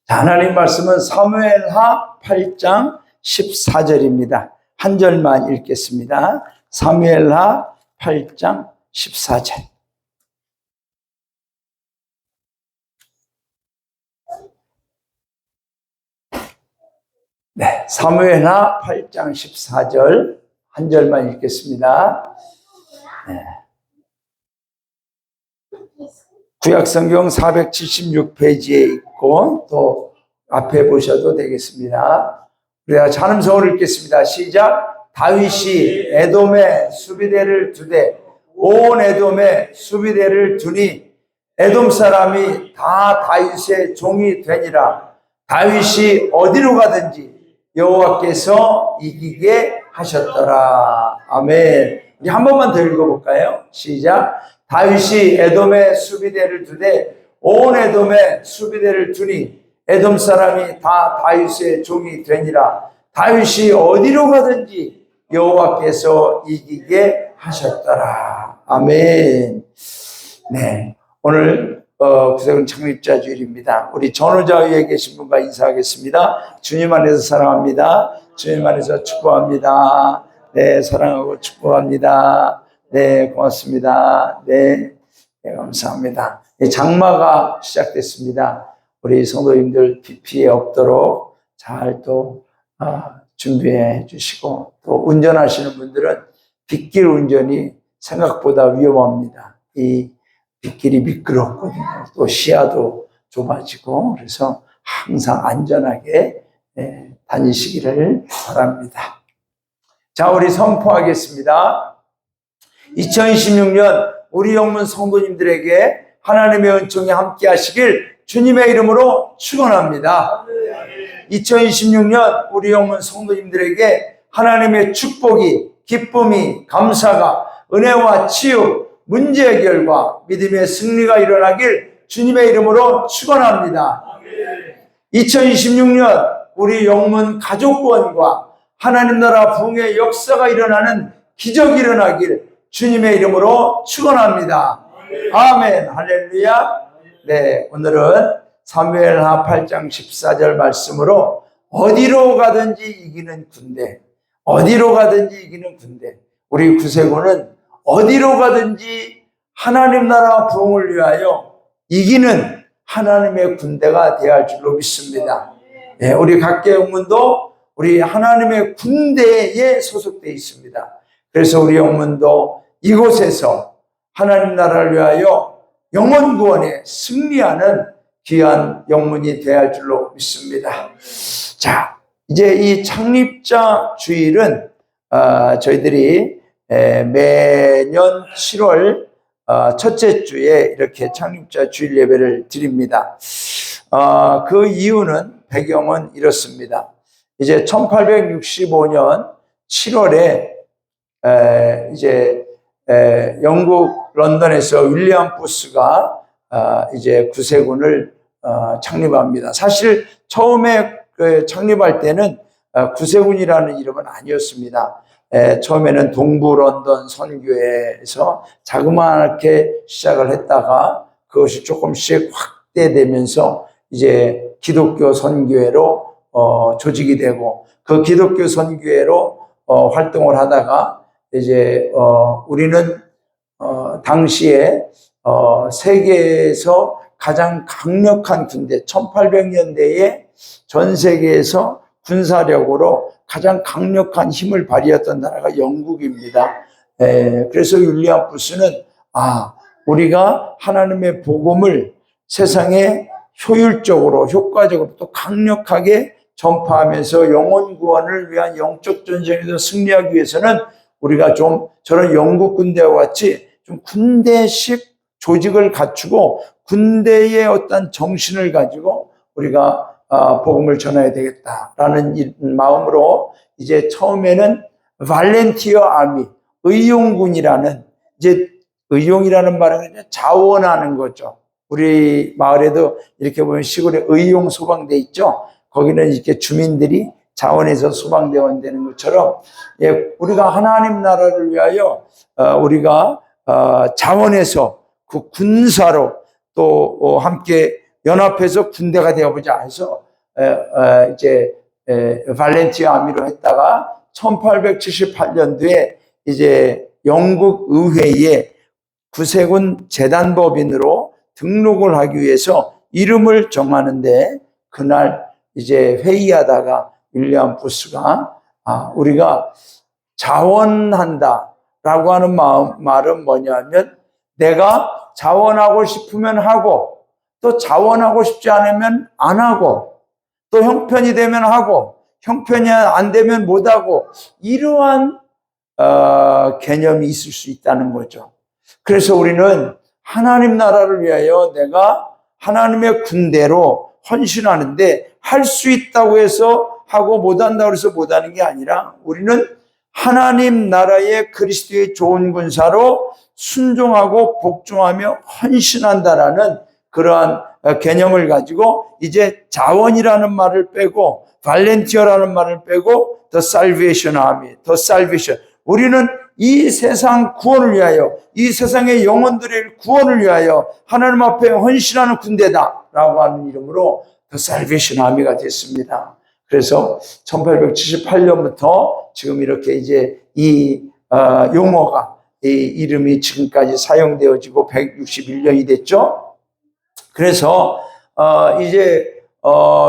자, 하나님 말씀은 사무엘하 8장 14절입니다. 한 절만 읽겠습니다. 사무엘하 8장 14절. 네, 사무엘하 8장 14절 한 절만 읽겠습니다. 네. 구약성경 476페이지에 있고 또 앞에 보셔도 되겠습니다. 우리가 찬음성을 읽겠습니다. 시작. 다윗이 에돔에 수비대를 두되 온 에돔에 수비대를 두니 에돔 사람이 다 다윗의 종이 되니라. 다윗이 어디로 가든지 여호와께서 이기게 하셨더라. 아멘. 우리 한 번만 더 읽어볼까요? 시작. 다윗이 에돔에 수비대를 두되 온 에돔에 수비대를 두니 에돔 사람이 다 다윗의 종이 되니라. 다윗이 어디로 가든지 여호와께서 이기게 하셨더라. 아멘. 네, 오늘 구세군 창립자 주일입니다. 우리 전후자 위에 계신 분과 인사하겠습니다. 주님 안에서 사랑합니다. 주님 안에서 축복합니다. 네, 사랑하고 축복합니다. 네, 고맙습니다. 네, 감사합니다. 장마가 시작됐습니다. 우리 성도님들 비 피해 없도록 잘 또 준비해 주시고, 또 운전하시는 분들은 빗길 운전이 생각보다 위험합니다. 이 빗길이 미끄럽거든요. 또 시야도 좁아지고, 그래서 항상 안전하게 다니시기를 바랍니다. 자, 우리 선포하겠습니다. 2026년 우리 영문 성도님들에게 하나님의 은총이 함께 하시길 주님의 이름으로 축원합니다. 2026년 우리 영문 성도님들에게 하나님의 축복이, 기쁨이, 감사가, 은혜와 치유, 문제 해결과 믿음의 승리가 일어나길 주님의 이름으로 축원합니다. 2026년 우리 영문 가족권과 하나님 나라 부흥의 역사가 일어나는 기적이 일어나길 주님의 이름으로 축원합니다. 아멘. 할렐루야. 네, 오늘은 사무엘하 8장 14절 말씀으로 어디로 가든지 이기는 군대, 어디로 가든지 이기는 군대. 우리 구세군은 어디로 가든지 하나님 나라 부흥을 위하여 이기는 하나님의 군대가 되어야 할 줄로 믿습니다. 네, 우리 각계 영문도 우리 하나님의 군대에 소속되어 있습니다. 그래서 우리 영문도 이곳에서 하나님 나라를 위하여 영혼 구원에 승리하는 귀한 영문이 되어야 할 줄로 믿습니다. 자, 이제 이 창립자 주일은 저희들이 매년 7월 첫째 주에 이렇게 창립자 주일 예배를 드립니다. 그 이유는, 배경은 이렇습니다. 이제 1865년 7월에 이제 영국 런던에서 윌리엄 부스가 이제 구세군을 창립합니다. 사실 처음에 창립할 때는 구세군이라는 이름은 아니었습니다. 처음에는 동부 런던 선교회에서 자그마하게 시작을 했다가 그것이 조금씩 확대되면서 이제 기독교 선교회로 조직이 되고, 그 기독교 선교회로 활동을 하다가 이제 우리는 당시에 세계에서 가장 강력한 군대, 1800년대에 전 세계에서 군사력으로 가장 강력한 힘을 발휘했던 나라가 영국입니다. 그래서 윌리엄 부스는 우리가 하나님의 복음을 세상에 효율적으로, 효과적으로 또 강력하게 전파하면서 영혼 구원을 위한 영적 전쟁에서 승리하기 위해서는 우리가 좀 저런 영국 군대와 같이 좀 군대식 조직을 갖추고 군대의 어떤 정신을 가지고 우리가 복음을 전해야 되겠다라는 마음으로 이제 처음에는 발렌티어 아미, 의용군이라는, 이제 의용이라는 말은 자원하는 거죠. 우리 마을에도 이렇게 보면 시골에 의용 소방대 있죠. 거기는 이렇게 주민들이 자원해서 소방대원 되는 것처럼, 우리가 하나님 나라를 위하여 우리가 자원해서 그 군사로 또 함께 연합해서 군대가 되어보자 해서 이제 발렌티아 아미로 했다가 1878년도에 이제 영국 의회에 구세군 재단법인으로 등록을 하기 위해서 이름을 정하는데, 그날 이제 회의하다가 윌리엄 부스가 우리가 자원한다라고 하는 말은 뭐냐면, 내가 자원하고 싶으면 하고, 또 자원하고 싶지 않으면 안 하고, 또 형편이 되면 하고, 형편이 안 되면 못 하고, 이러한 개념이 있을 수 있다는 거죠. 그래서 우리는 하나님 나라를 위하여 내가 하나님의 군대로 헌신하는데, 할 수 있다고 해서 하고 못한다고 해서 못하는 게 아니라, 우리는 하나님 나라의 그리스도의 좋은 군사로 순종하고 복종하며 헌신한다라는 그러한 개념을 가지고, 이제 자원이라는 말을 빼고 발렌티어라는 말을 빼고 The Salvation Army, The Salvation, 우리는 이 세상 구원을 위하여, 이 세상의 영혼들의 구원을 위하여 하나님 앞에 헌신하는 군대다라고 하는 이름으로 The Salvation Army가 됐습니다. 그래서 1878년부터 지금 이렇게 이제 이 용어가, 이 이름이 지금까지 사용되어지고 161년이 됐죠. 그래서 이제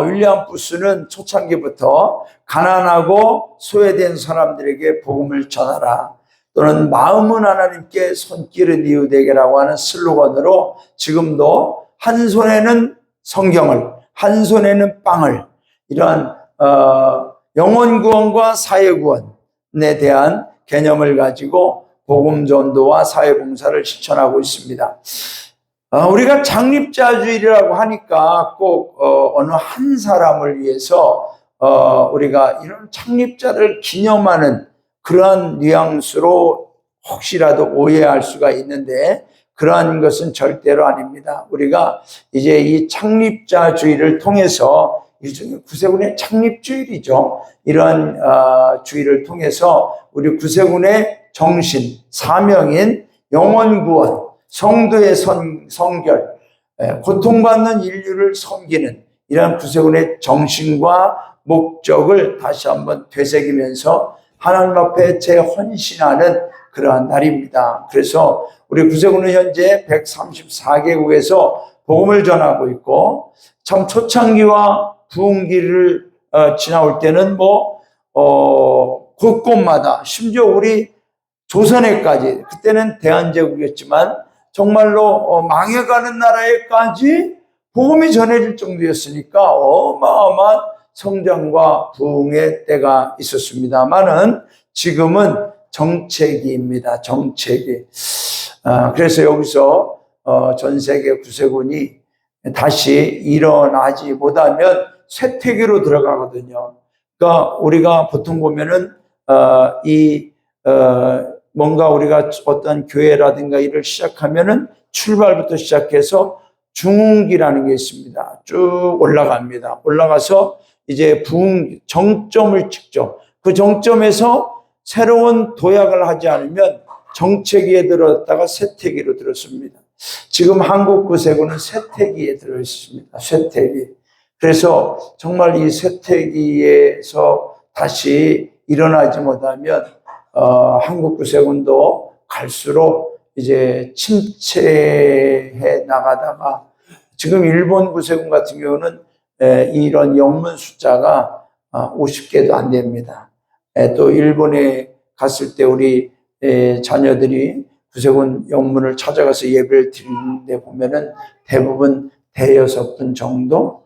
윌리엄 부스는 초창기부터 가난하고 소외된 사람들에게 복음을 전하라, 또는 마음은 하나님께 손길은 이웃에게라고 하는 슬로건으로 지금도 한 손에는 성경을, 한 손에는 빵을, 이러한 영혼 구원과 사회 구원에 대한 개념을 가지고 복음 전도와 사회 봉사를 실천하고 있습니다. 우리가 창립자주의라고 하니까 꼭 어느 한 사람을 위해서 우리가 이런 창립자를 기념하는 그러한 뉘앙스로 혹시라도 오해할 수가 있는데, 그러한 것은 절대로 아닙니다. 우리가 이제 이 창립자주의를 통해서, 일종의 구세군의 창립주일이죠. 이러한 주의를 통해서 우리 구세군의 정신, 사명인 영혼구원, 성도의 성결, 고통받는 인류를 섬기는 이러한 구세군의 정신과 목적을 다시 한번 되새기면서 하나님 앞에 재헌신하는 그러한 날입니다. 그래서 우리 구세군은 현재 134개국에서 복음을 전하고 있고, 참 초창기와 부흥기를 지나올 때는 곳곳마다, 심지어 우리 조선에까지, 그때는 대한제국이었지만 정말로 망해가는 나라에까지 복음이 전해질 정도였으니까 어마어마한 성장과 부흥의 때가 있었습니다만은, 지금은 정체기입니다. 정체기. 그래서 여기서 전 세계 구세군이 다시 일어나지 못하면 쇠퇴기로 들어가거든요. 그러니까 우리가 보통 보면은 뭔가 우리가 어떤 교회라든가 일을 시작하면은 출발부터 시작해서 중흥기라는 게 있습니다. 쭉 올라갑니다. 올라가서 이제 부흥 정점을 찍죠. 그 정점에서 새로운 도약을 하지 않으면 정체기에 들었다가 쇠퇴기로 들었습니다. 지금 한국 구세군은 쇠퇴기에 들어 있습니다. 쇠퇴기. 그래서 정말 이 쇠퇴기에서 다시 일어나지 못하면 한국 구세군도 갈수록 이제 침체해 나가다가, 지금 일본 구세군 같은 경우는 이런 영문 숫자가 50개도 안 됩니다. 또 일본에 갔을 때 우리 자녀들이 구세군 영문을 찾아가서 예배를 드리는데 보면은 대부분 대여섯 분 정도,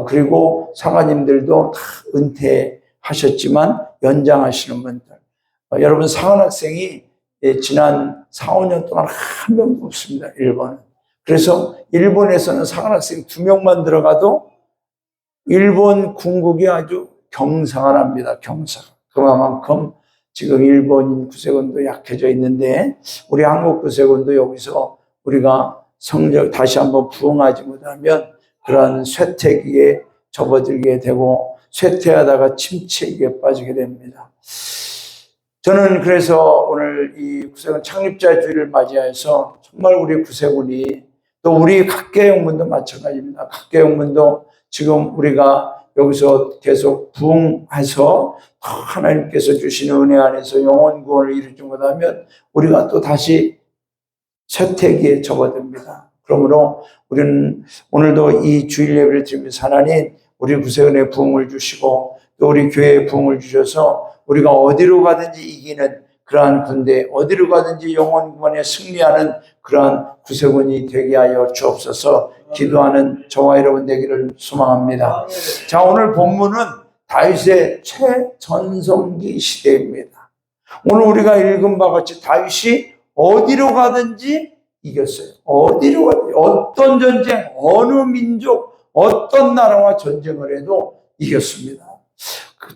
그리고 사관님들도 다 은퇴하셨지만 연장하시는 분들. 여러분, 사관학생이 지난 4, 5년 동안 한 명도 없습니다, 일본은. 그래서 일본에서는 사관학생 2명만 들어가도 일본 군국이 아주 경상을 합니다. 경상. 그만큼 지금 일본인 구세군도 약해져 있는데, 우리 한국 구세군도 여기서 우리가 다시 한번 부흥하지 못하면 그러한 쇠퇴기에 접어들게 되고, 쇠퇴하다가 침체기에 빠지게 됩니다. 저는 그래서 오늘 이 구세군 창립자 주일을 맞이해서 정말 우리 구세군이, 또 우리 각계영문도 마찬가지입니다. 각계영문도 지금 우리가 여기서 계속 부흥해서 하나님께서 주시는 은혜 안에서 영혼 구원을 이루지 못하면 우리가 또 다시 쇠퇴기에 접어듭니다. 그러므로 우리는 오늘도 이 주일 예배를 드리면서 하나님 우리 구세군의 부흥을 주시고 또 우리 교회에 부흥을 주셔서 우리가 어디로 가든지 이기는 그러한 군대, 어디로 가든지 영혼 구원에 승리하는 그러한 구세군이 되게 하여 주옵소서. 기도하는 저와 여러분 되기를 소망합니다. 자, 오늘 본문은 다윗의 최전성기 시대입니다. 오늘 우리가 읽은 바와 같이 다윗이 어디로 가든지 이겼어요. 어디로 가든지 어떤 전쟁, 어느 민족, 어떤 나라와 전쟁을 해도 이겼습니다.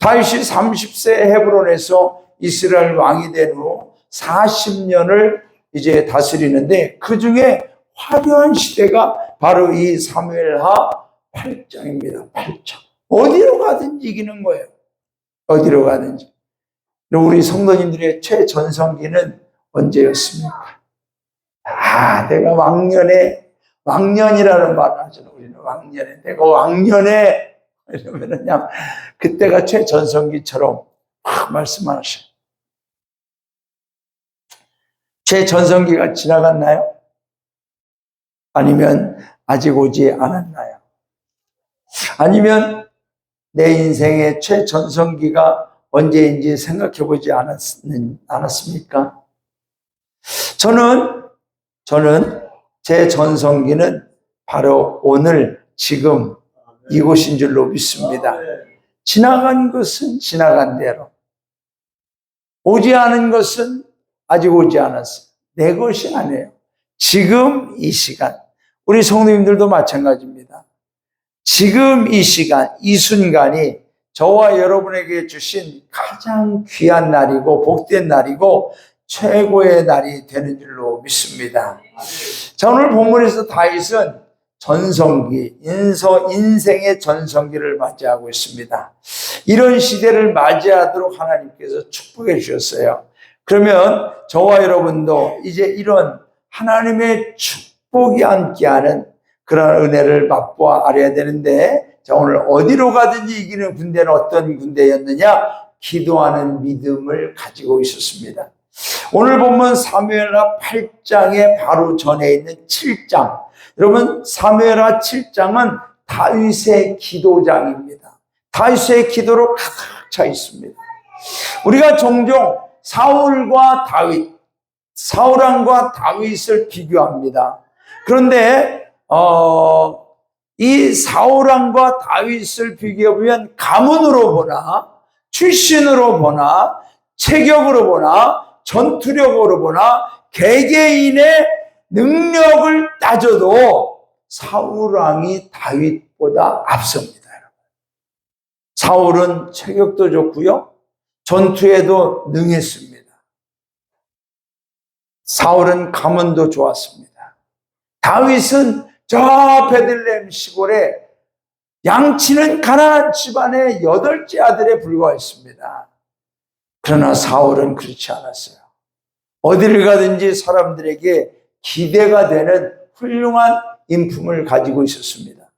다윗이 30세 헤브론에서 이스라엘 왕이 된 후 40년을 이제 다스리는데 그 중에 화려한 시대가 바로 이 사무엘하 8장입니다. 8장. 어디로 가든지 이기는 거예요. 어디로 가든지. 우리 성도님들의 최전성기는 언제였습니까? 내가 왕년이라는 말을 하잖아요. 우리는 왕년에. 내가 왕년에 이러면은 그냥 그때가 최전성기처럼 막 말씀하셔요. 최전성기가 지나갔나요? 아니면 아직 오지 않았나요? 아니면 내 인생의 최전성기가 언제인지 생각해 보지 않았습니까? 저는 제 전성기는 바로 오늘 지금 이곳인 줄로 믿습니다. 지나간 것은 지나간 대로, 오지 않은 것은 아직 오지 않았어요. 내 것이 아니에요. 지금 이 시간, 우리 성도님들도 마찬가지입니다. 지금 이 시간, 이 순간이 저와 여러분에게 주신 가장 귀한 날이고 복된 날이고 최고의 날이 되는 줄로 믿습니다. 자, 오늘 본문에서 다윗은 전성기, 인생의 전성기를 맞이하고 있습니다. 이런 시대를 맞이하도록 하나님께서 축복해 주셨어요. 그러면 저와 여러분도 이제 이런 하나님의 축복이 함께하는 그런 은혜를 맛보아 알아야 되는데, 자, 오늘 어디로 가든지 이기는 군대는 어떤 군대였느냐? 기도하는 믿음을 가지고 있었습니다. 오늘 보면 사무엘하 8장의 바로 전에 있는 7장. 여러분, 사무엘하 7장은 다윗의 기도장입니다. 다윗의 기도로 가득 차 있습니다. 우리가 종종 사울과 사울왕과 다윗을 비교합니다. 그런데 이 사울왕과 다윗을 비교해보면 가문으로 보나 출신으로 보나 체격으로 보나 전투력으로 보나 개개인의 능력을 따져도 사울왕이 다윗보다 앞섭니다. 사울은 체격도 좋고요, 전투에도 능했습니다. 사울은 가문도 좋았습니다. 다윗은 저 베들레헴 시골에 양치는 가난한 집안의 8째 아들에 불과했습니다. 그러나 사울은 그렇지 않았어요. 어디를 가든지 사람들에게 기대가 되는 훌륭한 인품을 가지고 있었습니다.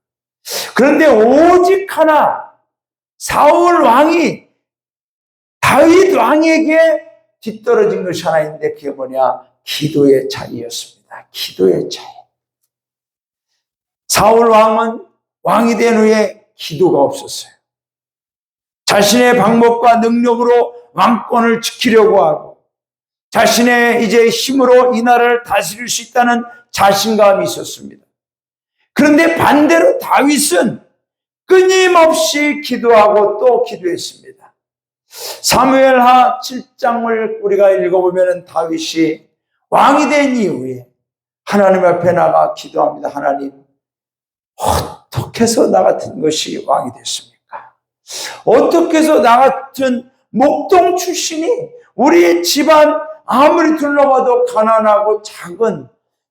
그런데 오직 하나, 사울 왕이 다윗 왕에게 뒤떨어진 것이 하나 있는데 그게 뭐냐? 기도의 차이였습니다. 기도의 차이. 사울 왕은 왕이 된 후에 기도가 없었어요. 자신의 방법과 능력으로 왕권을 지키려고 하고 자신의 이제 힘으로 이 나라를 다스릴 수 있다는 자신감이 있었습니다. 그런데 반대로 다윗은 끊임없이 기도하고 또 기도했습니다. 사무엘하 7장을 우리가 읽어보면 다윗이 왕이 된 이후에 하나님 앞에 나가 기도합니다. 하나님, 어떻게 해서 나 같은 것이 왕이 됐습니까? 어떻게 해서 나 같은 목동 출신이 우리 집안 아무리 둘러봐도 가난하고 작은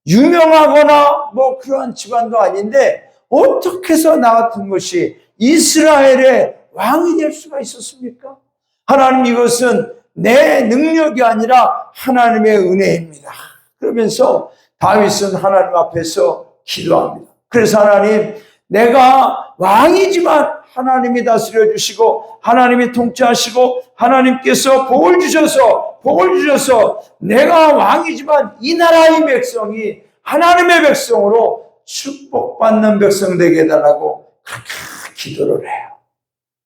유명하거나 뭐 그러한 집안도 아닌데 어떻게 해서 나 같은 것이 이스라엘의 왕이 될 수가 있었습니까? 하나님, 이것은 내 능력이 아니라 하나님의 은혜입니다. 그러면서 다윗은 하나님 앞에서 기도합니다. 그래서 하나님, 내가 왕이지만 하나님이 다스려 주시고 하나님이 통치하시고 하나님께서 복을 주셔서 내가 왕이지만 이 나라의 백성이 하나님의 백성으로 축복받는 백성 되게 해달라고 그렇게 기도를 해요.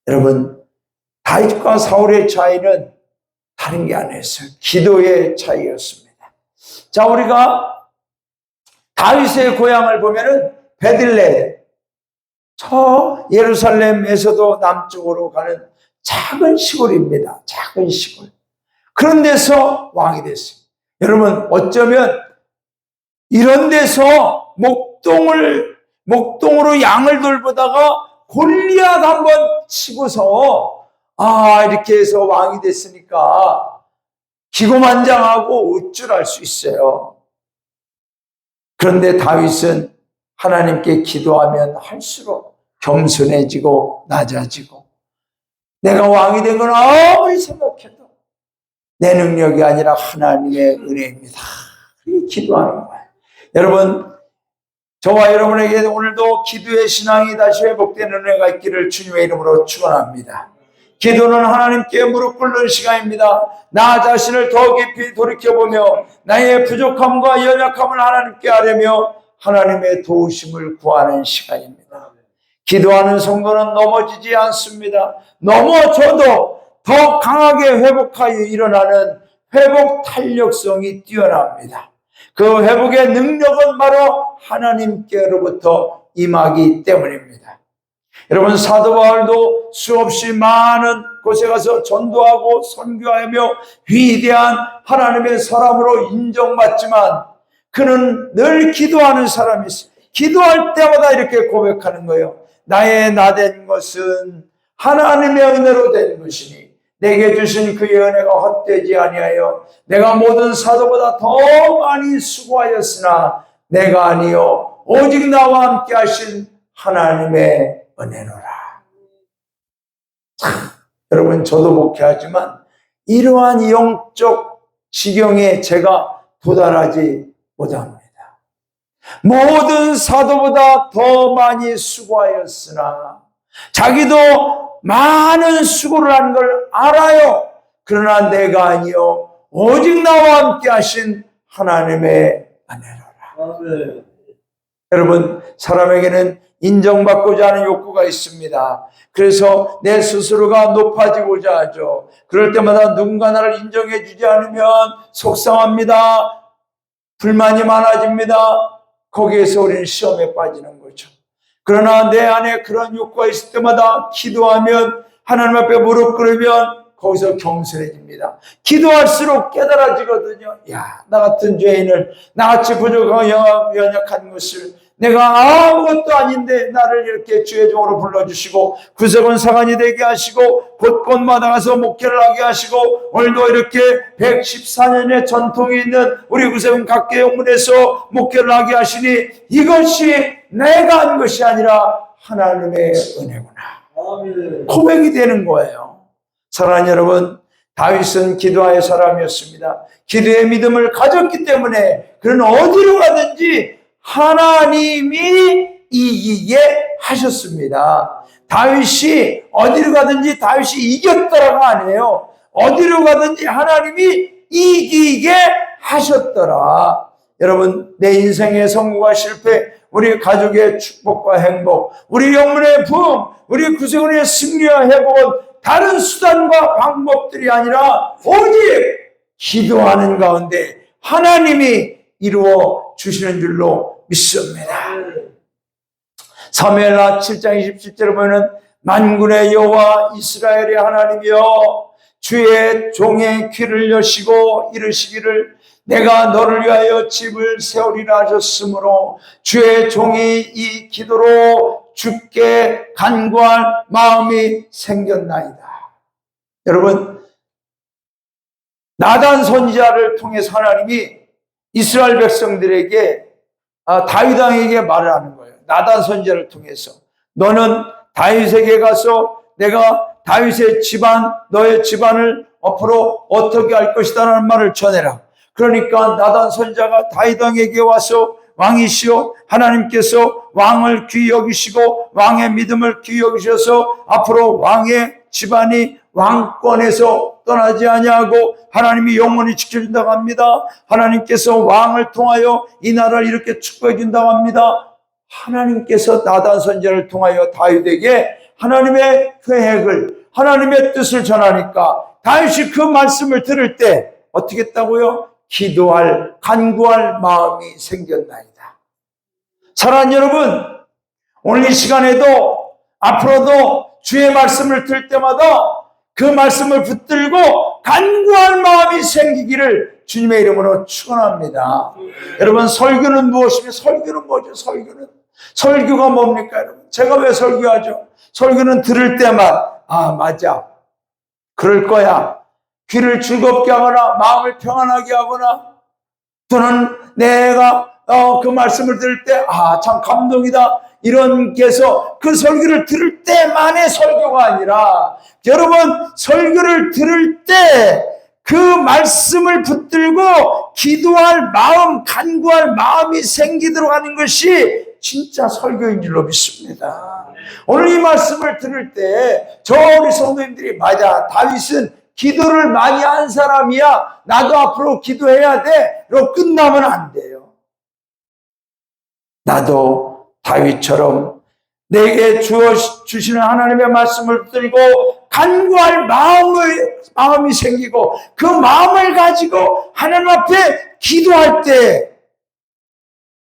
여러분, 다윗과 사울의 차이는 다른 게 아니었어요. 기도의 차이였습니다. 자, 우리가 다윗의 고향을 보면은 베들레헴, 저 예루살렘에서도 남쪽으로 가는 작은 시골입니다. 작은 시골. 그런 데서 왕이 됐어요. 여러분, 어쩌면 이런 데서 목동으로 양을 돌보다가 골리앗 한번 치고서 이렇게 해서 왕이 됐으니까 기고만장하고 우쭐할 수 있어요. 그런데 다윗은 하나님께 기도하면 할수록 겸손해지고 낮아지고, 내가 왕이 된 건 아무리 생각해도 내 능력이 아니라 하나님의 은혜입니다. 그렇게 기도하는 거예요. 여러분, 저와 여러분에게 오늘도 기도의 신앙이 다시 회복되는 은혜가 있기를 주님의 이름으로 축원합니다. 기도는 하나님께 무릎 꿇는 시간입니다. 나 자신을 더 깊이 돌이켜보며 나의 부족함과 연약함을 하나님께 아뢰며 하나님의 도우심을 구하는 시간입니다. 기도하는 성도는 넘어지지 않습니다. 넘어져도 더 강하게 회복하여 일어나는 회복 탄력성이 뛰어납니다. 그 회복의 능력은 바로 하나님께로부터 임하기 때문입니다. 여러분, 사도 바울도 수없이 많은 곳에 가서 전도하고 선교하며 위대한 하나님의 사람으로 인정받지만 그는 늘 기도하는 사람이었어요. 기도할 때마다 이렇게 고백하는 거예요. 나의 나된 것은 하나님의 은혜로 된 것이니 내게 주신 그의 은혜가 헛되지 아니하여 내가 모든 사도보다 더 많이 수고하였으나 내가 아니요 오직 나와 함께 하신 하나님의 은혜로라. 여러분, 저도 목회하지만 이러한 영적 지경에 제가 도달하지 못합니다. 모든 사도보다 더 많이 수고하였으나 자기도 많은 수고를 한 걸 알아요. 그러나 내가 아니요 오직 나와 함께 하신 하나님의 은혜로라. 네. 여러분, 사람에게는 인정받고자 하는 욕구가 있습니다. 그래서 내 스스로가 높아지고자 하죠. 그럴 때마다 누군가 나를 인정해 주지 않으면 속상합니다. 불만이 많아집니다. 거기에서 우리는 시험에 빠지는 거죠. 그러나 내 안에 그런 욕구가 있을 때마다 기도하면, 하나님 앞에 무릎 꿇으면 거기서 겸손해집니다. 기도할수록 깨달아지거든요. 나 같은 죄인을, 나같이 부족하고 연약한 것을, 내가 아무것도 아닌데 나를 이렇게 주의 종으로 불러주시고 구석은 사관이 되게 하시고 곳곳마다 가서 목회를 하게 하시고 오늘도 이렇게 114년의 전통이 있는 우리 구석은 각계영문에서 목회를 하게 하시니 이것이 내가 한 것이 아니라 하나님의 은혜구나. 고백이 되는 거예요. 사랑하는 여러분, 다윗은 기도의 사람이었습니다. 기도의 믿음을 가졌기 때문에 그는 어디로 가든지 하나님이 이기게 하셨습니다. 다윗이 어디로 가든지 다윗이 이겼더라가 아니에요. 어디로 가든지 하나님이 이기게 하셨더라. 여러분, 내 인생의 성공과 실패, 우리 가족의 축복과 행복, 우리 영문의 부흥, 우리 구세군의 승리와 회복은 다른 수단과 방법들이 아니라 오직 기도하는 가운데 하나님이 이루어 주시는 줄로 믿습니다. 사무엘하 7장 27절에 보면 만군의 여호와 이스라엘의 하나님이여 주의 종의 귀를 여시고 이르시기를 내가 너를 위하여 집을 세우리라 하셨으므로 주의 종이 이 기도로 주께 간구할 마음이 생겼나이다. 여러분, 나단 선지자를 통해서 하나님이 이스라엘 백성들에게 다윗 왕에게 말을 하는 거예요. 나단 선지자를 통해서 너는 다윗에게 가서 내가 다윗의 집안, 너의 집안을 앞으로 어떻게 할 것이다 라는 말을 전해라. 그러니까 나단 선지자가 다윗 왕에게 와서 왕이시오. 하나님께서 왕을 귀히 여기시고 왕의 믿음을 귀히 여기셔서 앞으로 왕의 집안이 왕권에서 떠나지 아니하고 하나님이 영원히 지켜준다고 합니다. 하나님께서 왕을 통하여 이 나라를 이렇게 축복해 준다고 합니다. 하나님께서 나단 선지자를 통하여 다윗에게 하나님의 계획을, 하나님의 뜻을 전하니까 다윗이 그 말씀을 들을 때 어떻게 했다고요? 기도할, 간구할 마음이 생겼나이다. 사랑하는 여러분, 오늘 이 시간에도 앞으로도 주의 말씀을 들을 때마다 그 말씀을 붙들고 간구할 마음이 생기기를 주님의 이름으로 축원합니다. 여러분, 설교는 무엇이며 설교는 뭐죠? 설교가 뭡니까, 여러분? 제가 왜 설교하죠? 설교는 들을 때만 맞아, 그럴 거야, 귀를 즐겁게 하거나 마음을 평안하게 하거나 또는 내가 그 말씀을 들을 때 참 감동이다, 이런 게서 그 설교를 들을 때만의 설교가 아니라 여러분, 설교를 들을 때 그 말씀을 붙들고 기도할 마음, 간구할 마음이 생기도록 하는 것이 진짜 설교인 줄로 믿습니다. 오늘 이 말씀을 들을 때 저 우리 성도님들이 맞아, 다윗은 기도를 많이 한 사람이야, 나도 앞으로 기도해야 돼, 로 끝나면 안 돼요. 나도 다윗처럼 내게 주시는 하나님의 말씀을 들고 간구할 마음이 생기고 그 마음을 가지고 하나님 앞에 기도할 때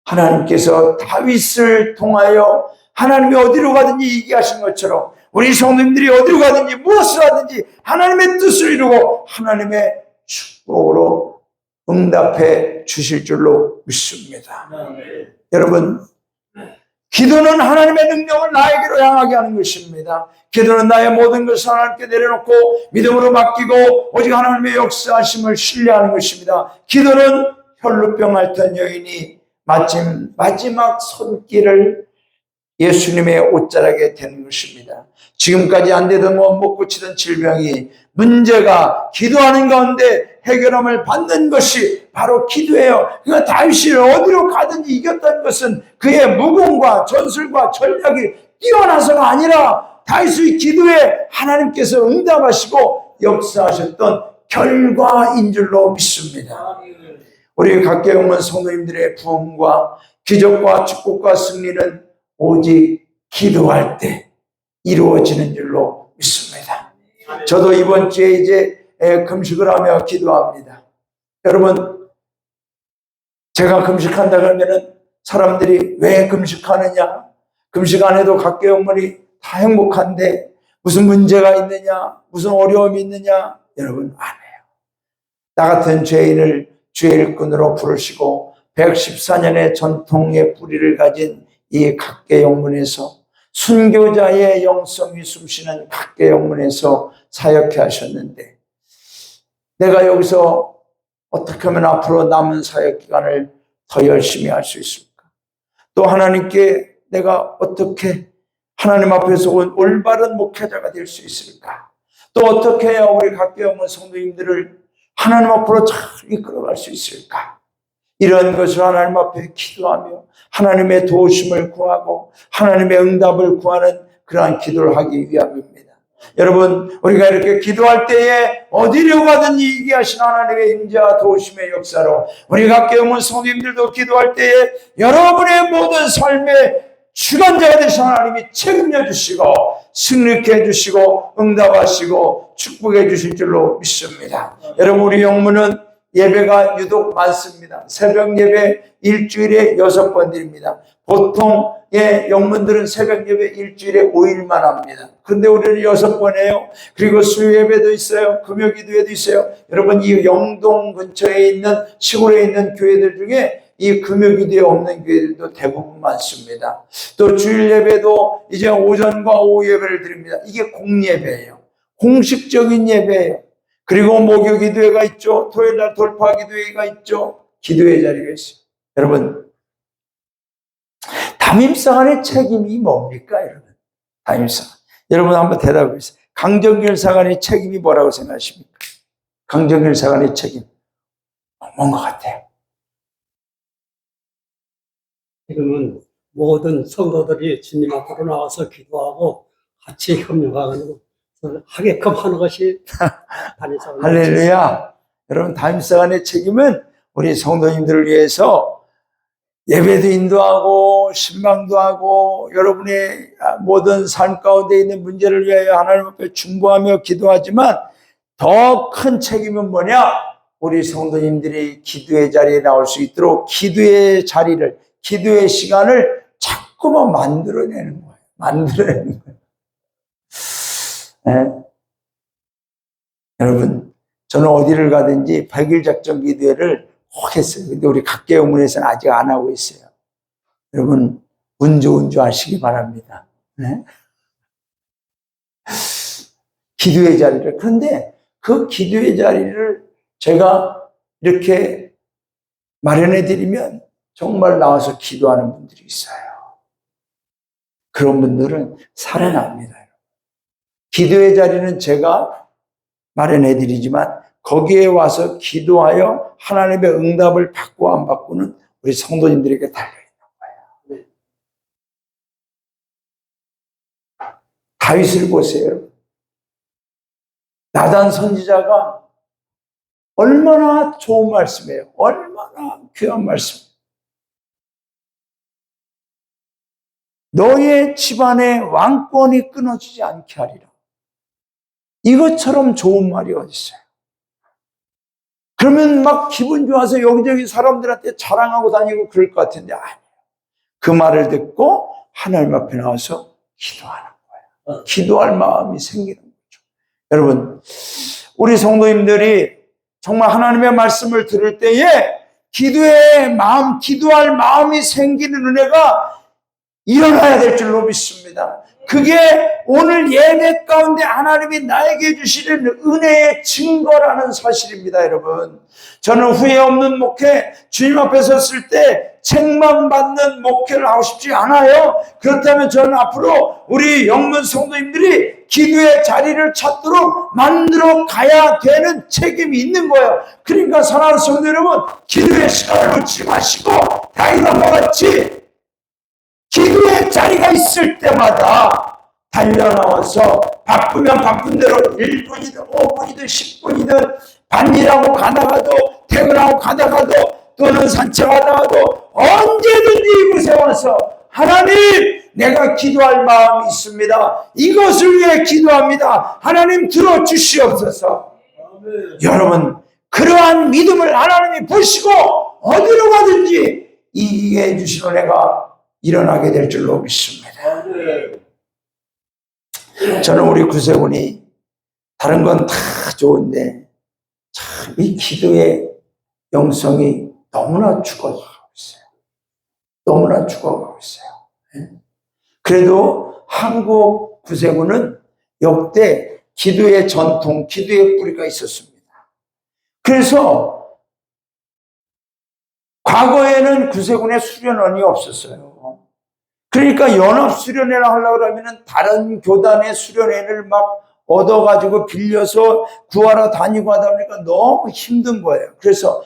하나님께서 다윗을 통하여 하나님이 어디로 가든지 얘기하신 것처럼 우리 성도님들이 어디로 가든지 무엇을 하든지 하나님의 뜻을 이루고 하나님의 축복으로 응답해 주실 줄로 믿습니다. 여러분, 기도는 하나님의 능력을 나에게로 향하게 하는 것입니다. 기도는 나의 모든 것을 하나님께 내려놓고 믿음으로 맡기고 오직 하나님의 역사하심을 신뢰하는 것입니다. 기도는 혈루병 앓던 여인이 마침 마지막 손길을 예수님의 옷자락에 대는 것입니다. 지금까지 안 되던 못 고치던 질병이 문제가 기도하는 가운데 해결함을 받는 것이 바로 기도예요. 그러니까 다윗이 어디로 가든지 이겼다는 것은 그의 무공과 전술과 전략이 뛰어나서가 아니라 다윗의 기도에 하나님께서 응답하시고 역사하셨던 결과인 줄로 믿습니다. 우리 각계영문 성도님들의 부흥과 기적과 축복과 승리는 오직 기도할 때 이루어지는 줄로 믿습니다. 저도 이번 주에 이제 금식을 하며 기도합니다. 여러분, 제가 금식한다 그러면은 사람들이 왜 금식하느냐? 금식 안 해도 각계영문이 다 행복한데 무슨 문제가 있느냐? 무슨 어려움이 있느냐? 여러분, 안 해요. 나 같은 죄인을 주의 일꾼으로 부르시고 114년의 전통의 뿌리를 가진 이 각계영문에서 순교자의 영성이 숨쉬는 각계영문에서 사역해 하셨는데 내가 여기서 어떻게 하면 앞으로 남은 사역 기간을 더 열심히 할 수 있습니까? 또 하나님께 내가 어떻게 하나님 앞에서 올바른 목회자가 될 수 있을까? 또 어떻게 해야 우리 각계영문 성도님들을 하나님 앞으로 잘 이끌어갈 수 있을까? 이런 것을 하나님 앞에 기도하며 하나님의 도우심을 구하고 하나님의 응답을 구하는 그러한 기도를 하기 위함입니다. 여러분, 우리가 이렇게 기도할 때에 어디로 가든지 얘기하신 하나님의 임재와 도우심의 역사로 우리 각계영문 성도님들도 기도할 때에 여러분의 모든 삶의 주관자가 되신 하나님이 책임져 주시고 승리케 해주시고 응답하시고 축복해 주실 줄로 믿습니다. 여러분, 우리 영문은 예배가 유독 많습니다. 새벽 예배 일주일에 6번 드립니다. 보통의 영문들은 새벽 예배 일주일에 5일만 합니다. 근데 우리는 6번 해요. 그리고 수요 예배도 있어요. 금요 기도회도 있어요. 여러분, 이 영동 근처에 있는 시골에 있는 교회들 중에 이 금요 기도에 없는 교회들도 대부분 많습니다. 또 주일 예배도 이제 오전과 오후 예배를 드립니다. 이게 공예배예요. 공식적인 예배예요. 그리고 목요 기도회가 있죠. 토요일날 돌파 기도회가 있죠. 기도회 자리가 있어요. 여러분, 담임사관의 책임이 뭡니까, 여러분? 담임사관. 여러분 한번 대답해 보세요. 강정길 사관의 책임이 뭐라고 생각하십니까? 강정길 사관의 책임. 뭔 것 같아요? 지금은 모든 성도들이 주님 앞으로 나와서 기도하고 같이 협력하는 하게끔 하는 것이 단일사관. 할렐루야. 여러분, 담임사관의 책임은 우리 성도님들을 위해서 예배도 인도하고 신방도 하고 여러분의 모든 삶 가운데 있는 문제를 위하여 하나님 앞에 중보하며 기도하지만 더 큰 책임은 뭐냐? 우리 성도님들이 기도의 자리에 나올 수 있도록 기도의 자리를, 기도의 시간을 자꾸만 만들어내는 거예요. 만들어내는 거예요. 네? 여러분, 저는 어디를 가든지 100일 작전 기도회를 꼭 했어요. 근데 우리 각계영문에서는 아직 안 하고 있어요. 여러분, 운 좋은 줄 아시기 바랍니다. 네? 기도의 자리를. 그런데 그 기도의 자리를 제가 이렇게 마련해 드리면 정말 나와서 기도하는 분들이 있어요. 그런 분들은 살아납니다. 기도의 자리는 제가 마련해 드리지만 거기에 와서 기도하여 하나님의 응답을 받고 안 받고는 우리 성도님들에게 달려있는 거예요. 다윗을 보세요. 나단 선지자가 얼마나 좋은 말씀이에요. 얼마나 귀한 말씀. 너의 집안의 왕권이 끊어지지 않게 하리라. 이것처럼 좋은 말이 어디 있어요? 그러면 막 기분 좋아서 여기저기 사람들한테 자랑하고 다니고 그럴 것 같은데 아니에요. 그 말을 듣고 하나님 앞에 나와서 기도하는 거예요. 기도할 마음이 생기는 거죠. 여러분, 우리 성도님들이 정말 하나님의 말씀을 들을 때에 기도의 마음, 기도할 마음이 생기는 은혜가 일어나야 될 줄로 믿습니다. 그게 오늘 예배 가운데 하나님이 나에게 주시는 은혜의 증거라는 사실입니다, 여러분. 저는 후회 없는 목회, 주님 앞에 섰을 때 책망 받는 목회를 하고 싶지 않아요. 그렇다면 저는 앞으로 우리 영문 성도님들이 기도의 자리를 찾도록 만들어 가야 되는 책임이 있는 거예요. 그러니까 사랑하는 성도 여러분, 기도의 시간을 놓지 마시고 다윗과 같이 기도의 자리가 있을 때마다 달려나와서 바쁘면 바쁜 대로 1분이든 5분이든 10분이든 반일하고 가다가도 퇴근하고 가다가도 또는 산책하다가도 언제든지 이곳에 와서 하나님, 내가 기도할 마음이 있습니다. 이것을 위해 기도합니다. 하나님 들어주시옵소서. 여러분, 그러한 믿음을 하나님이 보시고 어디로 가든지 이기게 해주신 은혜가 일어나게 될 줄로 믿습니다. 저는 우리 구세군이 다른 건 다 좋은데 참 이 기도의 영성이 너무나 죽어가고 있어요. 너무나 죽어가고 있어요. 그래도 한국 구세군은 역대 기도의 전통, 기도의 뿌리가 있었습니다. 그래서 과거에는 구세군에 수련원이 없었어요. 그러니까 연합수련회를 하려고 하면 다른 교단의 수련회를 막 얻어가지고 빌려서 구하러 다니고 하다 보니까 너무 힘든 거예요. 그래서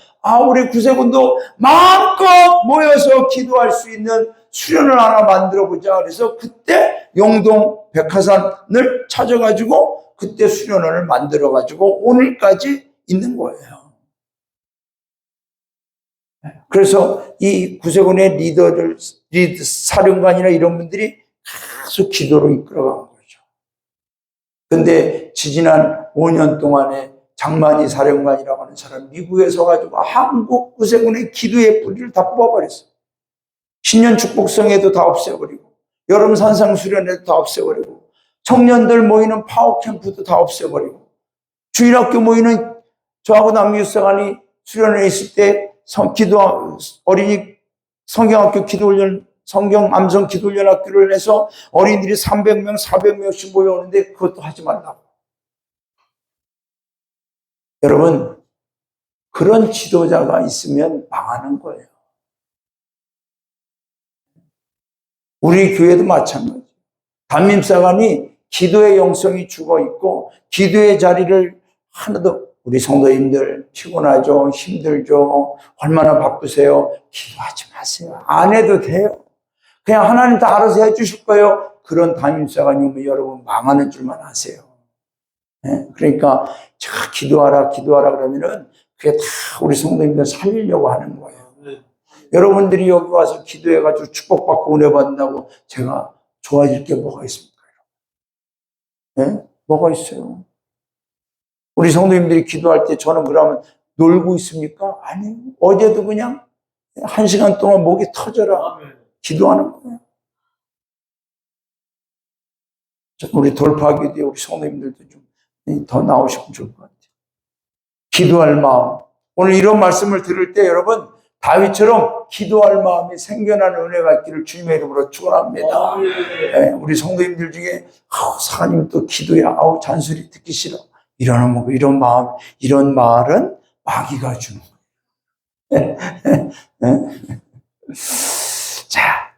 우리 구세군도 마음껏 모여서 기도할 수 있는 수련을 하나 만들어보자. 그래서 그때 영동 백화산을 찾아가지고 그때 수련원을 만들어가지고 오늘까지 있는 거예요. 그래서 이 구세군의 사령관이나 이런 분들이 계속 기도로 이끌어간 거죠. 근데 지지난 5년 동안에 장만희 사령관이라고 하는 사람 미국에서 가지고 한국 구세군의 기도의 뿌리를 다 뽑아버렸어요. 신년 축복성에도 다 없애버리고 여름 산상 수련회도 다 없애버리고 청년들 모이는 파워 캠프도 다 없애버리고 주일학교 모이는 저하고 남유사관이 수련회에 있을 때 어린이 성경학교 기도훈련, 성경 암성 기도훈련 학교를 해서 어린이들이 300명, 400명씩 모여오는데 그것도 하지 말라고. 여러분, 그런 지도자가 있으면 망하는 거예요. 우리 교회도 마찬가지예요. 담임사관이 기도의 영성이 죽어 있고 기도의 자리를 하나도 우리 성도님들 피곤하죠? 힘들죠? 얼마나 바쁘세요? 기도하지 마세요. 안 해도 돼요. 그냥 하나님 다 알아서 해주실 거예요. 그런 담임사가 아니면 여러분 망하는 줄만 아세요. 네? 그러니까 자, 기도하라 그러면은 그게 다 우리 성도님들 살리려고 하는 거예요. 여러분들이 여기 와서 기도해가지고 축복받고 은혜 받는다고 제가 좋아질 게 뭐가 있습니까? 네? 뭐가 있어요? 우리 성도님들이 기도할 때 저는 그러면 놀고 있습니까? 아니요. 어제도 그냥 1시간 동안 목이 터져라 기도하는 거예요. 우리 돌파하기도 우리 성도님들도 좀 더 나오시면 좋을 것 같아요. 기도할 마음. 오늘 이런 말씀을 들을 때 여러분 다윗처럼 기도할 마음이 생겨나는 은혜가 있기를 주님의 이름으로 축원합니다. 네, 우리 성도님들 중에 사장님 또 기도야 잔소리 듣기 싫어 이러는 뭐 이런 마음 이런 말은 마귀가 주는 거예요. 네? 자,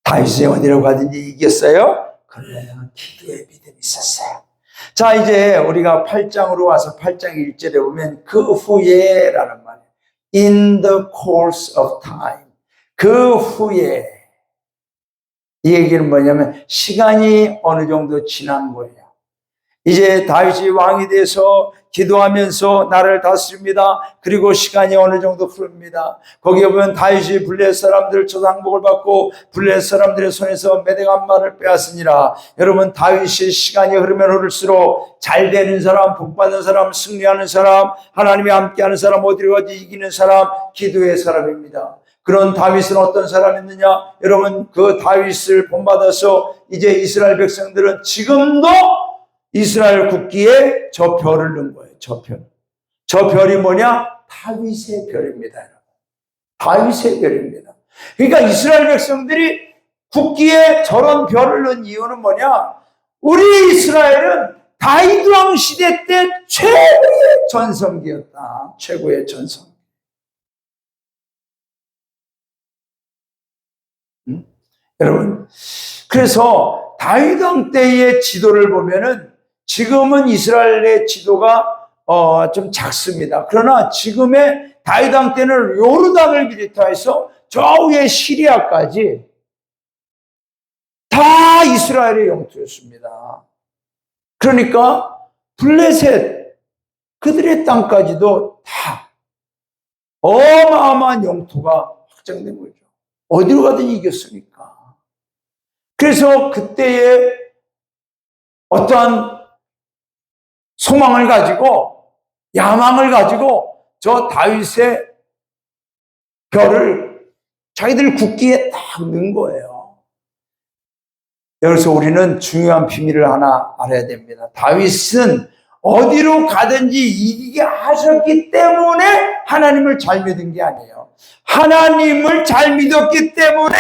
다윗이 어디로 가든지 이겼어요? 그래요. 기도의 믿음이 있었어요. 자, 이제 우리가 8장으로 와서 8장 1절에 보면 그 후에라는 말이에요. In the course of time. 그 후에. 이 얘기는 뭐냐면 시간이 어느 정도 지난 거예요. 이제 다윗이 왕이 돼서 기도하면서 나라를 다스립니다. 그리고 시간이 어느 정도 흐릅니다. 거기에 보면 다윗이 블레셋 사람들 저상복을 받고 블레셋 사람들의 손에서 메대 한 마리를 빼앗으니라. 여러분 다윗이 시간이 흐르면 흐를수록 잘 되는 사람, 복받는 사람, 승리하는 사람, 하나님이 함께하는 사람, 어디로 가지 이기는 사람, 기도의 사람입니다. 그런 다윗은 어떤 사람이었느냐? 여러분 그 다윗을 본받아서 이제 이스라엘 백성들은 지금도 이스라엘 국기에 저 별을 넣은 거예요. 저 별. 저 별이 뭐냐? 다윗의 별입니다. 다윗의 별입니다. 그러니까 이스라엘 백성들이 국기에 저런 별을 넣은 이유는 뭐냐? 우리 이스라엘은 다윗 왕 시대 때 최고의 전성기였다. 최고의 전성기. 여러분, 그래서 다윗 왕 때의 지도를 보면은 지금은 이스라엘의 지도가 좀 작습니다. 그러나 지금의 다윗 왕 때는 요르단을 비롯해서 저 위에 시리아까지 다 이스라엘의 영토였습니다. 그러니까 블레셋 그들의 땅까지도 다 어마어마한 영토가 확장된 거죠. 어디로 가든 이겼으니까. 그래서 그때의 어떠한 소망을 가지고 야망을 가지고 저 다윗의 별을 자기들 국기에 딱 넣은 거예요. 여기서 우리는 중요한 비밀을 하나 알아야 됩니다. 다윗은 어디로 가든지 이기게 하셨기 때문에 하나님을 잘 믿은 게 아니에요. 하나님을 잘 믿었기 때문에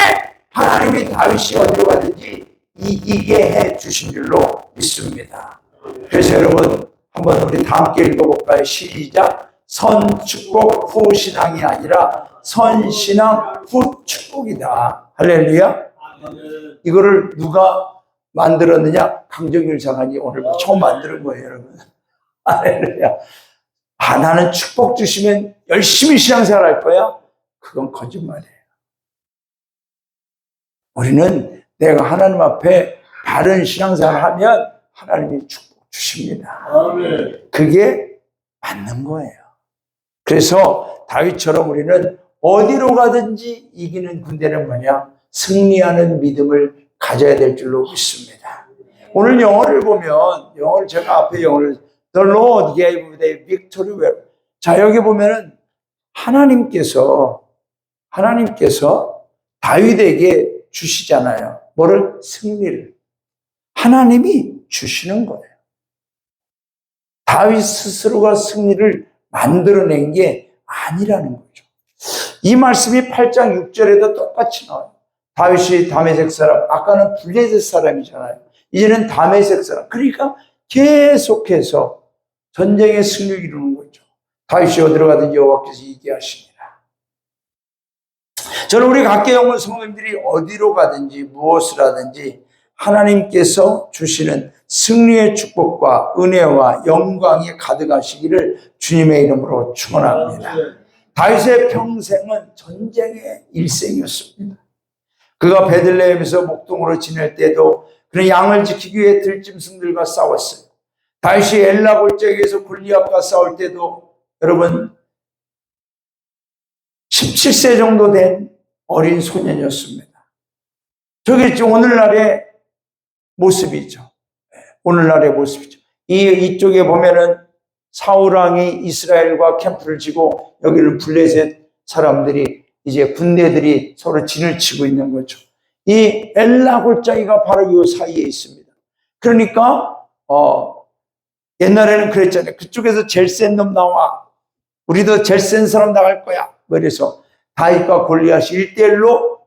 하나님이 다윗이 어디로 가든지 이기게 해 주신 줄로 믿습니다. 그래서 여러분 한번 우리 다 함께 읽어볼까요? 시작. 선축복 후신앙이 아니라 선신앙 후축복이다. 할렐루야. 이거를 누가 만들었느냐? 강정일 장관이 오늘 처음 만드는 거예요, 여러분. 할렐루야. 나는 축복 주시면 열심히 신앙생활 할 거야? 그건 거짓말이에요. 우리는 내가 하나님 앞에 바른 신앙생활을 하면 하나님이 축복 주십니다. 그게 맞는 거예요. 그래서 다윗처럼 우리는 어디로 가든지 이기는 군대는 뭐냐? 승리하는 믿음을 가져야 될 줄로 믿습니다. 오늘 영어를 보면, 영어를 제가 앞에 영어를 The Lord gave the victory well. 자, 여기 보면은 하나님께서 다윗에게 주시잖아요. 뭐를? 승리를. 하나님이 주시는 거예요. 다윗 스스로가 승리를 만들어낸 게 아니라는 거죠. 이 말씀이 8장 6절에도 똑같이 나와요. 다윗이 다메섹 사람, 아까는 블레셋 사람이잖아요. 이제는 다메섹 사람. 그러니까 계속해서 전쟁의 승리를 이루는 거죠. 다윗이 어디로 가든지 여호와께서 이기게 하십니다. 저는 우리 각계 영혼 성도님들이 어디로 가든지 무엇을 하든지 하나님께서 주시는 승리의 축복과 은혜와 영광이 가득하시기를 주님의 이름으로 축원합니다. 다윗의 평생은 전쟁의 일생이었습니다. 그가 베들레헴에서 목동으로 지낼 때도 그는 양을 지키기 위해 들짐승들과 싸웠어요. 다윗이 엘라 골짜기에서 골리앗과 싸울 때도 여러분 17세 정도 된 어린 소년이었습니다. 저게 오늘날의 모습이죠. 오늘날의 모습이죠. 이쪽에 보면은 사울왕이 이스라엘과 캠프를 치고 여기는 블레셋 사람들이 이제 군대들이 서로 진을 치고 있는 거죠. 이 엘라 골짜기가 바로 이 사이에 있습니다. 그러니까 옛날에는 그랬잖아요. 그쪽에서 제일 센 놈 나와. 우리도 제일 센 사람 나갈 거야. 그래서 다윗과 골리앗이 1대1로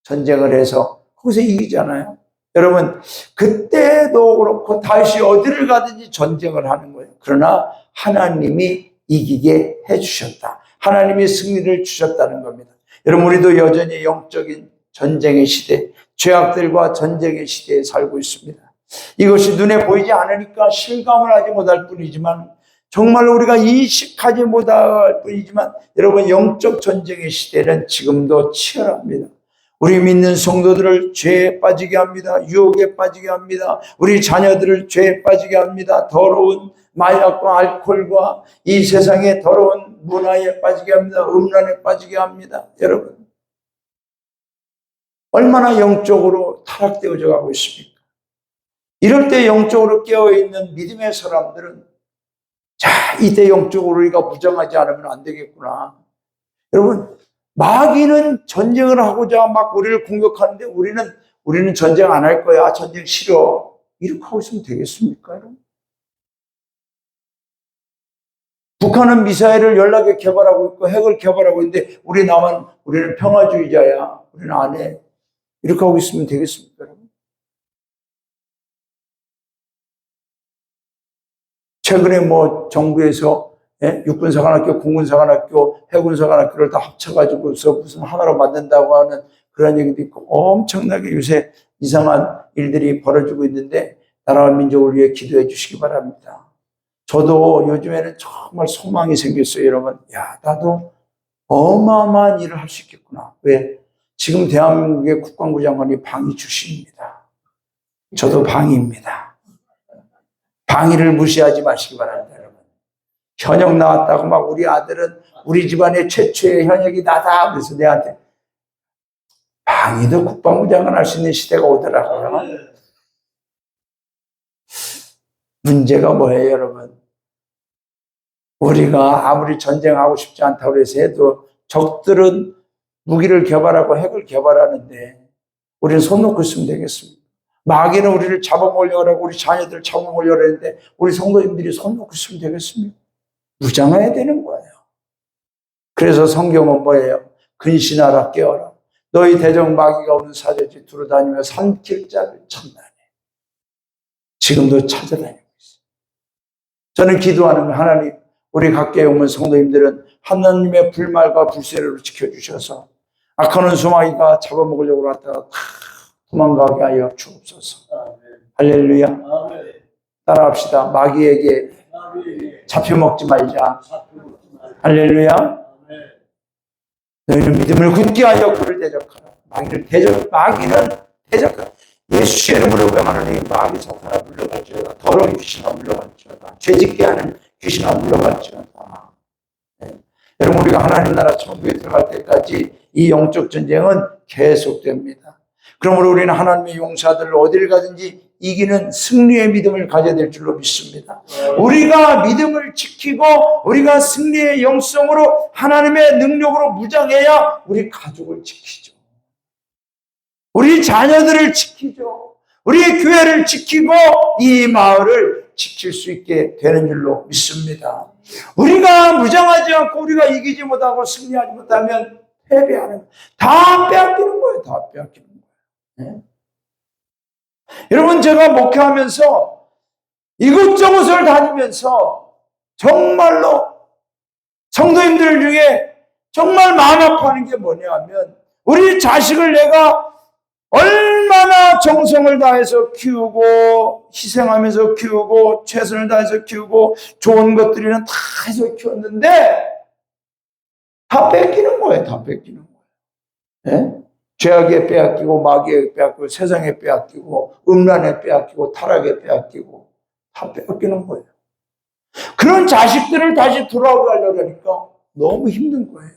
전쟁을 해서 거기서 이기잖아요. 여러분 그때도 그렇고 다윗이 어디를 가든지 전쟁을 하는 거예요. 그러나 하나님이 이기게 해주셨다. 하나님이 승리를 주셨다는 겁니다. 여러분 우리도 여전히 영적인 전쟁의 시대, 죄악들과 전쟁의 시대에 살고 있습니다. 이것이 눈에 보이지 않으니까 실감을 하지 못할 뿐이지만 정말 우리가 인식하지 못할 뿐이지만 여러분 영적 전쟁의 시대는 지금도 치열합니다. 우리 믿는 성도들을 죄에 빠지게 합니다. 유혹에 빠지게 합니다. 우리 자녀들을 죄에 빠지게 합니다. 더러운 마약과 알코올과 이 세상의 더러운 문화에 빠지게 합니다. 음란에 빠지게 합니다. 여러분 얼마나 영적으로 타락되어져 가고 있습니까? 이럴 때 영적으로 깨어있는 믿음의 사람들은 자, 이때 영적으로 우리가 무장하지 않으면 안 되겠구나. 여러분 마귀는 전쟁을 하고자 막 우리를 공격하는데 우리는 전쟁 안 할 거야. 전쟁 싫어. 이렇게 하고 있으면 되겠습니까, 여러분? 북한은 미사일을 연락에 개발하고 있고 핵을 개발하고 있는데 우리는 평화주의자야. 우리는 안 해. 이렇게 하고 있으면 되겠습니까, 여러분? 최근에 정부에서 육군사관학교, 공군사관학교, 해군사관학교를 다 합쳐가지고서 무슨 하나로 만든다고 하는 그런 얘기도 있고 엄청나게 요새 이상한 일들이 벌어지고 있는데 나라와 민족을 위해 기도해 주시기 바랍니다. 저도 요즘에는 정말 소망이 생겼어요, 여러분. 야, 나도 어마어마한 일을 할 수 있겠구나. 왜? 지금 대한민국의 국방부 장관이 방위 출신입니다. 저도 방위입니다. 방위를 무시하지 마시기 바랍니다, 여러분. 현역 나왔다고 막 우리 아들은 우리 집안의 최초의 현역이 나다. 그래서 내한테 방위도 국방부 장관 할 수 있는 시대가 오더라고요. 문제가 뭐예요, 여러분? 우리가 아무리 전쟁하고 싶지 않다고 해서 해도 적들은 무기를 개발하고 핵을 개발하는데 우리는 손 놓고 있으면 되겠습니다. 마귀는 우리를 잡아먹으려고 하고 우리 자녀들을 잡아먹으려고 하는데 우리 성도님들이 손 놓고 있으면 되겠습니까? 무장해야 되는 거예요. 그래서 성경은 뭐예요? 근신하라 깨어라. 너희 대적 마귀가 오는 사제지 두루 다니며 삼킬 자를 찾나니. 지금도 찾아다니고 있어요. 저는 기도하는 하나님, 우리 각계에 오는 성도님들은 하나님의 불말과 불세례로 지켜주셔서 악한 원수마귀가 잡아먹으려고 왔다가 도망가게 하여 주옵소서. 할렐루야. 따라합시다. 마귀에게 잡혀먹지 말자. 할렐루야. 너희는 믿음을 굳게 하여 그를 대적하라. 마귀는 대적하라. 예수 이름으로 명하노니 마귀 사탄아 물러갈지어다. 더러운 귀신아 물러갈지어다. 죄짓게 하는 귀신아 물러갈지어다. 네. 여러분 우리가 하나님 나라 천국에 들어갈 때까지 이 영적 전쟁은 계속됩니다. 그러므로 우리는 하나님의 용사들을 어디를 가든지 이기는 승리의 믿음을 가져야 될 줄로 믿습니다. 우리가 믿음을 지키고 우리가 승리의 영성으로 하나님의 능력으로 무장해야 우리 가족을 지키죠. 우리 자녀들을 지키죠. 우리의 교회를 지키고 이 마을을 지킬 수 있게 되는 줄로 믿습니다. 우리가 무장하지 않고 우리가 이기지 못하고 승리하지 못하면 패배하는 거예요. 다 빼앗기는 거예요. 다 빼앗기는 거예요. 네? 여러분 제가 목회하면서 이곳저곳을 다니면서 정말로 성도님들 중에 정말 마음 아파하는 게 뭐냐 하면 우리 자식을 내가 얼마나 정성을 다해서 키우고 희생하면서 키우고 최선을 다해서 키우고 좋은 것들이는 다 해서 키웠는데 다 뺏기는 거예요. 다 뺏기는 거예요. 예? 죄악에 빼앗기고 마귀에 빼앗기고 세상에 빼앗기고 음란에 빼앗기고 타락에 빼앗기고 다 빼앗기는 거예요. 그런 자식들을 다시 돌아오게 하려니까 너무 힘든 거예요.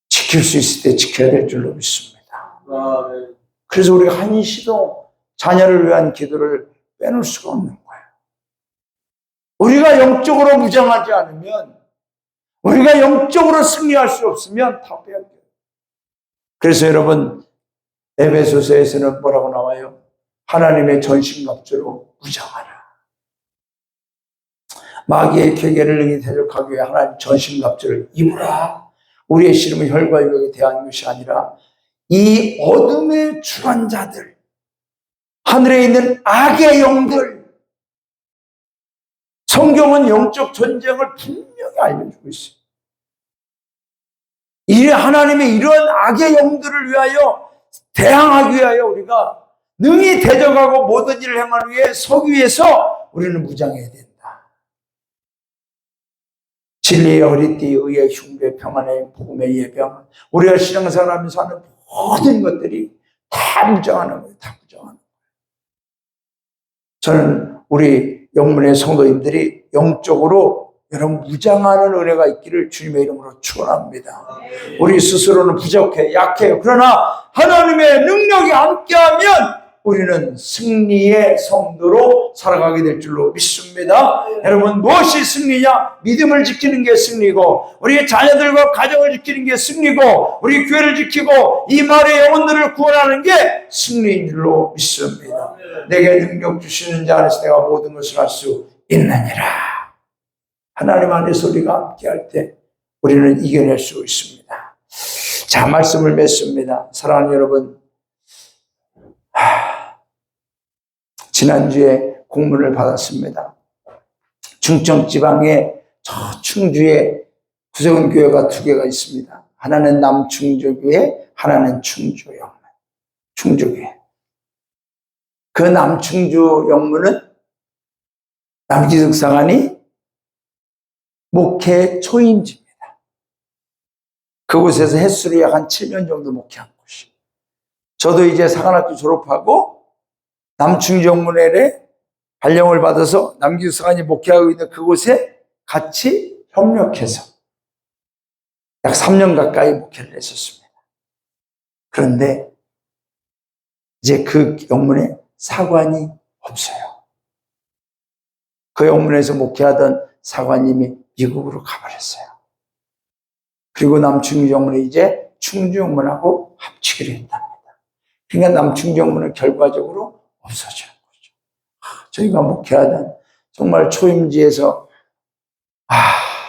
지킬 수 있을 때 지켜야 될 줄로 믿습니다. 그래서 우리가 한시도 자녀를 위한 기도를 빼놓을 수가 없는 거예요. 우리가 영적으로 무장하지 않으면, 우리가 영적으로 승리할 수 없으면 다 빼앗겨요. 그래서 여러분, 에베소서에서는 뭐라고 나와요? 하나님의 전신갑주로 무장하라. 마귀의 계계를 능히 대적하기 위해 하나님 전신갑주를 입으라. 우리의 씨름은 혈과 육에 대한 것이 아니라 이 어둠의 주관자들, 하늘에 있는 악의 영들, 성경은 영적 전쟁을 분명히 알려주고 있어요. 이 하나님의 이런 악의 영들을 위하여 대항하기 위하여 우리가 능히 대적하고 모든 일을 행하기 위해 서기 위해서 우리는 무장해야 된다. 진리의 허리띠, 의의 흉배, 평안의 복음의 예병, 우리가 신앙생활하면서 하는 모든 것들이 다 무장하는 거예요. 다 무장하는 거예요. 저는 우리 영문의 성도님들이 영적으로 여러분 무장하는 은혜가 있기를 주님의 이름으로 축원합니다. 우리 스스로는 부족해, 약해요. 그러나 하나님의 능력이 함께하면 우리는 승리의 성도로 살아가게 될 줄로 믿습니다. 여러분, 무엇이 승리냐? 믿음을 지키는 게 승리고, 우리의 자녀들과 가정을 지키는 게 승리고, 우리 교회를 지키고 이 말의 영혼들을 구원하는 게 승리인 줄로 믿습니다. 내게 능력 주시는 자 안에서 내가 모든 것을 할 수 있느니라. 하나님 안에서 우리가 함께할 때 우리는 이겨낼 수 있습니다. 자, 말씀을 맺습니다. 사랑하는 여러분, 지난주에 공문을 받았습니다. 충청지방에 저 충주에 구세군 교회가 두 개가 있습니다. 하나는 남충주교회, 하나는 충주영문. 충주교회. 그 남충주 영문은 남기숙 사관이 목회 초임지입니다. 그곳에서 햇수로 약 한 7년 정도 목회한 곳이에요. 저도 이제 사관학교 졸업하고 남충정문회에 발령을 받아서 남기숙 사관이 목회하고 있는 그곳에 같이 협력해서 약 3년 가까이 목회를 했었습니다. 그런데 이제 그 영문에 사관이 없어요. 그 영문에서 목회하던 사관님이 미국으로 가버렸어요. 그리고 남충정문에 이제 충주영문하고 합치기로 했답니다. 그러니까 남충정문은 결과적으로 없어지는 거죠. 저희가 목회하던 정말 초임지에서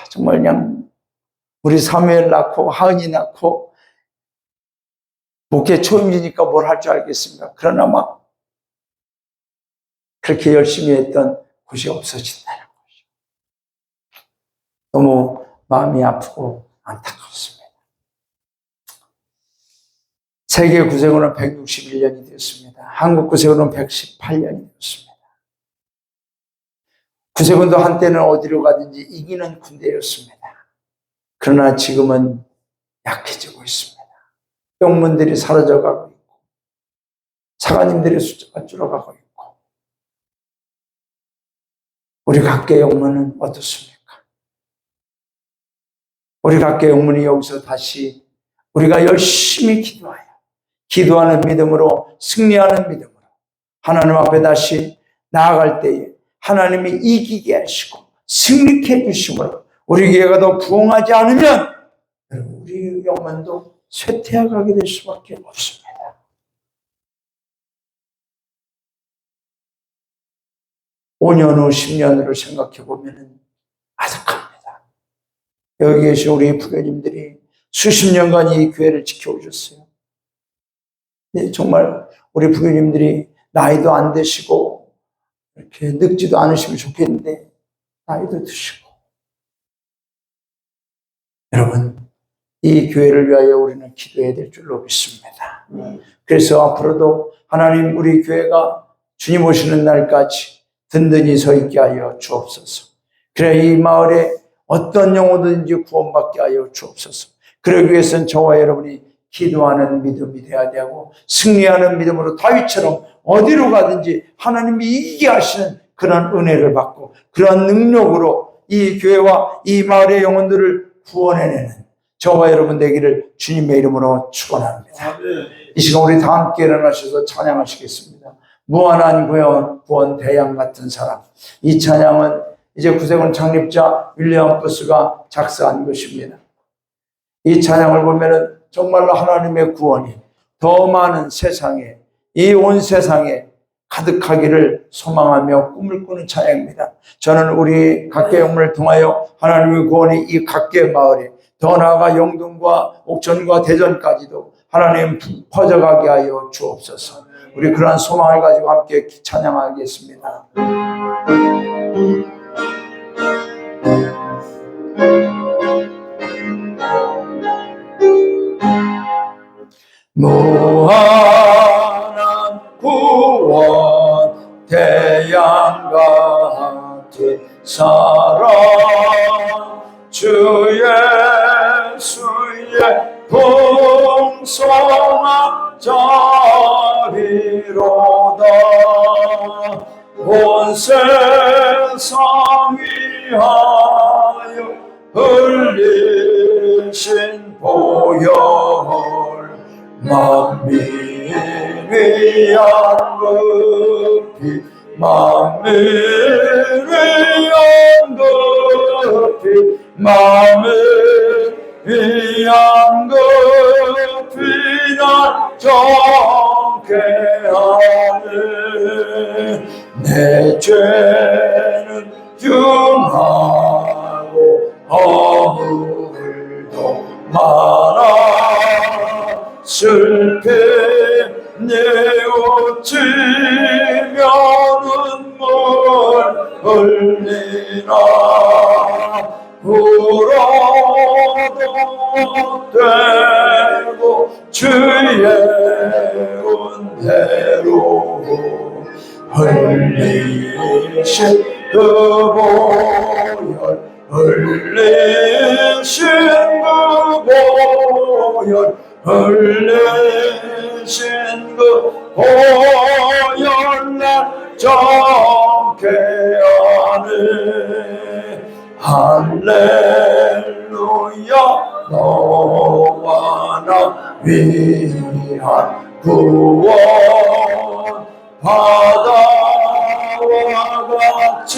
정말 그냥 우리 사무엘 낳고 하은이 낳고 목회 초임지니까 뭘 할 줄 알겠습니까? 그러나 막 그렇게 열심히 했던 곳이 없어진다는 거죠. 너무 마음이 아프고 안타깝습니다. 세계 구세군은 161년이 되었습니다. 한국 구세군은 118년이 되었습니다. 구세군도 한때는 어디로 가든지 이기는 군대였습니다. 그러나 지금은 약해지고 있습니다. 영문들이 사라져가고 있고 사관님들의 숫자가 줄어가고 있고 우리 각계 영문은 어떻습니까? 우리 각계 영문이 여기서 다시 우리가 열심히 기도하는 믿음으로 승리하는 믿음으로 하나님 앞에 다시 나아갈 때에 하나님이 이기게 하시고 승리케 해주심으로 우리 교회가 더 부흥하지 않으면 우리 영문도 쇠퇴해가게 될 수밖에 없습니다. 오 년 후 10년 후를 생각해 보면 아득합니다. 여기 계신 우리 부교님들이 수십 년간 이 교회를 지켜오셨어요. 네, 정말 우리 부교님들이 나이도 안 드시고 이렇게 늙지도 않으시면 좋겠는데 나이도 드시고 여러분 이 교회를 위하여 우리는 기도해야 될 줄로 믿습니다. 그래서 앞으로도 하나님 우리 교회가 주님 오시는 날까지 든든히 서 있게 하여 주옵소서. 그래 이 마을에 어떤 영혼든지 구원받게 하여 주옵소서. 그러기 위해서는 저와 여러분이 기도하는 믿음이 되어야 되고 승리하는 믿음으로 다윗처럼 어디로 가든지 하나님이 이기게 하시는 그런 은혜를 받고 그런 능력으로 이 교회와 이 마을의 영혼들을 구원해내는 저와 여러분 되기를 주님의 이름으로 축원합니다. 이 시간 우리 다 함께 일어나셔서 찬양하시겠습니다. 무한한 구원 대양 같은 사랑. 이 찬양은 이제 구세군 창립자 윌리엄 부스가 작사한 것입니다. 이 찬양을 보면은 정말로 하나님의 구원이 더 많은 세상에 이 온 세상에 가득하기를 소망하며 꿈을 꾸는 찬양입니다. 저는 우리 각계 영문을 통하여 하나님의 구원이 이 각계 마을에 더 나아가 영동과 옥천과 대전까지도 하나님 퍼져가게 하여 주옵소서. 우리 그러한 소망을 가지고 함께 찬양하겠습니다. 무한한 구원 대양 같은 사랑 주 예수의 풍성한 자비로다. 온 세상 위하여 흘리신 보혈 만민이 양급히 만민이 양급히 만민이 양급히 날 정케 하네. 내 죄는 흉하고 허물도 많아 슬피 뉘우치며 눈물 흘리나 울어도 되고 주의 은혜로 흘리신 그 보혈 흘리신 그 보혈 흘리신 그 보혈 날 정케 하네. 할렐루야 너와 나 위한 구원 바다와 같이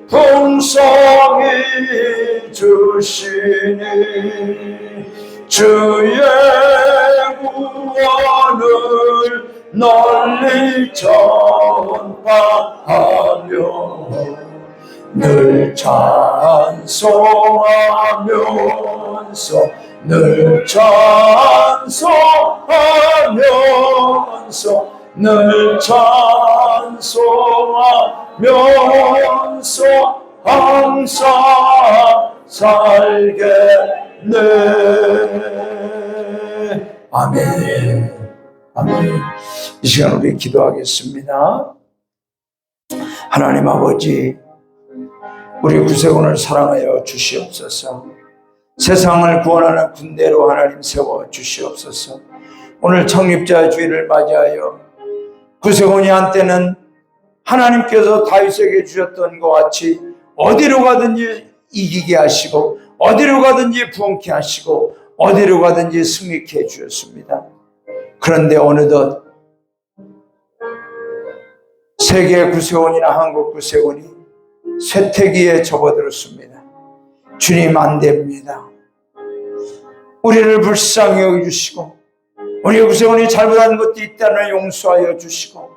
풍성히 주시니 주의 구원을 널리 전파하며 늘 찬송하면서 늘 찬송하면서 늘 찬송하면서 항상 살겠네. 아멘. 아멘. 이 시간 우리 기도하겠습니다. 하나님 아버지, 우리 구세군을 사랑하여 주시옵소서. 세상을 구원하는 군대로 하나님 세워 주시옵소서. 오늘 창립자 주일을 맞이하여 구세군이 한때는 하나님께서 다윗에게 주셨던 것 같이 어디로 가든지 이기게 하시고 어디로 가든지 부흥케 하시고 어디로 가든지 승리케 해주셨습니다. 그런데 어느덧 세계 구세군이나 한국 구세군이 쇠퇴기에 접어들었습니다. 주님 안 됩니다. 우리를 불쌍히 여겨주시고 우리 구세군이 잘못한 것도 있다면 용서하여 주시고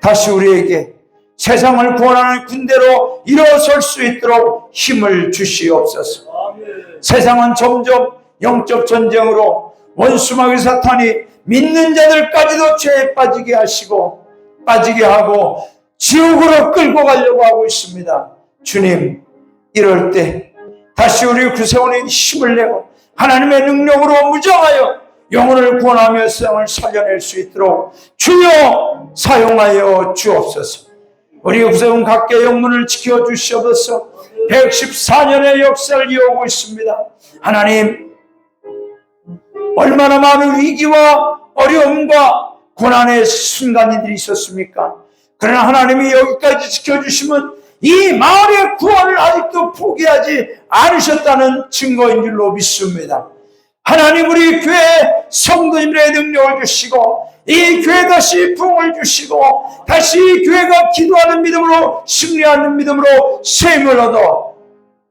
다시 우리에게 세상을 구원하는 군대로 일어설 수 있도록 힘을 주시옵소서. 세상은 점점 영적 전쟁으로 원수마귀 사탄이 믿는 자들까지도 죄에 빠지게 하시고 빠지게 하고 지옥으로 끌고 가려고 하고 있습니다. 주님, 이럴 때 다시 우리 구세군이 힘을 내고 하나님의 능력으로 무장하여 영혼을 구원하며 세상을 살려낼 수 있도록 주여 사용하여 주옵소서. 우리 구세군 각계 영문을 지켜주시옵소서. 114년의 역사를 이어오고 있습니다. 하나님, 얼마나 많은 위기와 어려움과 고난의 순간들이 있었습니까? 그러나 하나님이 여기까지 지켜주시면 이 마을의 구원을 아직도 포기하지 않으셨다는 증거인 줄로 믿습니다. 하나님, 우리 교회 성도님들의 능력을 주시고 이 교회 다시 부흥을 주시고 다시 이 교회가 기도하는 믿음으로 승리하는 믿음으로 세임을 얻어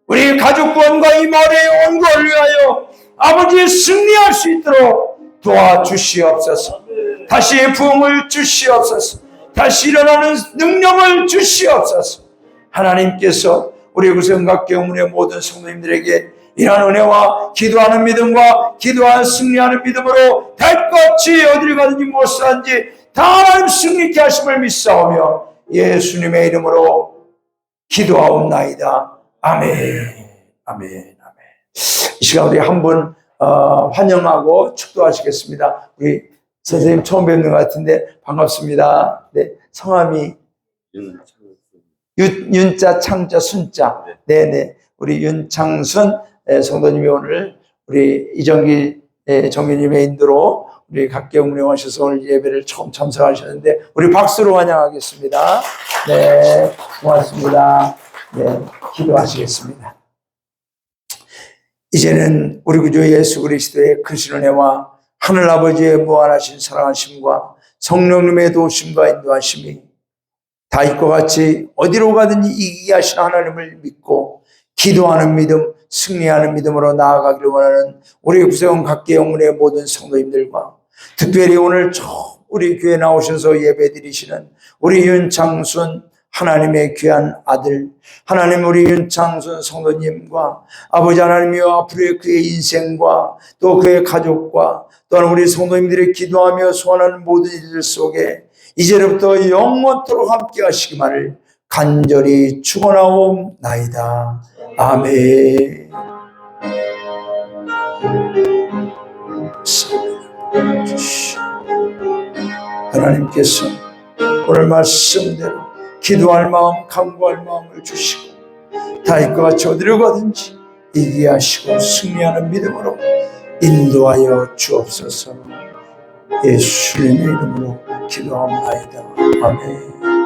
우리 가족 구원과 이 마을의 영혼을 위하여 아버지 승리할 수 있도록 도와주시옵소서. 다시 부흥을 주시옵소서. 다시 일어나는 능력을 주시옵소서. 하나님께서 우리 구성각교문의 모든 성도님들에게 이러한 은혜와 기도하는 믿음과 기도하는 승리하는 믿음으로 달같이 어디를 가든지 무엇을 다 하나님 승리케 하심을 믿사오며 예수님의 이름으로 기도하옵나이다. 아멘. 아멘. 아멘. 이 시간 우리 한 분 환영하고 축도하시겠습니다. 우리 선생님 처음 뵙는 것 같은데 반갑습니다. 네, 성함이 윤자, 창자, 순자. 네네. 우리 윤창순 성도님이 오늘 우리 이정기 정교님의 인도로 우리 각계문에 오셔서 오늘 예배를 처음 참석하셨는데 우리 박수로 환영하겠습니다. 네, 고맙습니다. 네, 기도하시겠습니다. 이제는 우리 구주 예수 그리스도의 크신 은혜와 하늘아버지의 무한하신 사랑하심과 성령님의 도우심과 인도하심이 다윗과 같이 어디로 가든지 이기게 하신 하나님을 믿고 기도하는 믿음, 승리하는 믿음으로 나아가기를 원하는 우리 구세군 각계 영문의 모든 성도님들과 특별히 오늘 처음 우리 교회에 나오셔서 예배드리시는 우리 윤창순 하나님의 귀한 아들, 하나님 우리 윤창순 성도님과 아버지 하나님이여 앞으로의 그의 인생과 또 그의 가족과 또한 우리 성도님들이 기도하며 소원하는 모든 일들 속에 이제부터 영원토록 함께 하시기만을 간절히 축원하옵나이다. 아멘. 하나님께서 오늘 말씀대로 기도할 마음, 간구할 마음을 주시고 다윗과 같이 어디로 가든지 이기게 하시고 승리하는 믿음으로 인도하여 주옵소서. 예수님의 이름으로 기도합니다. 아멘.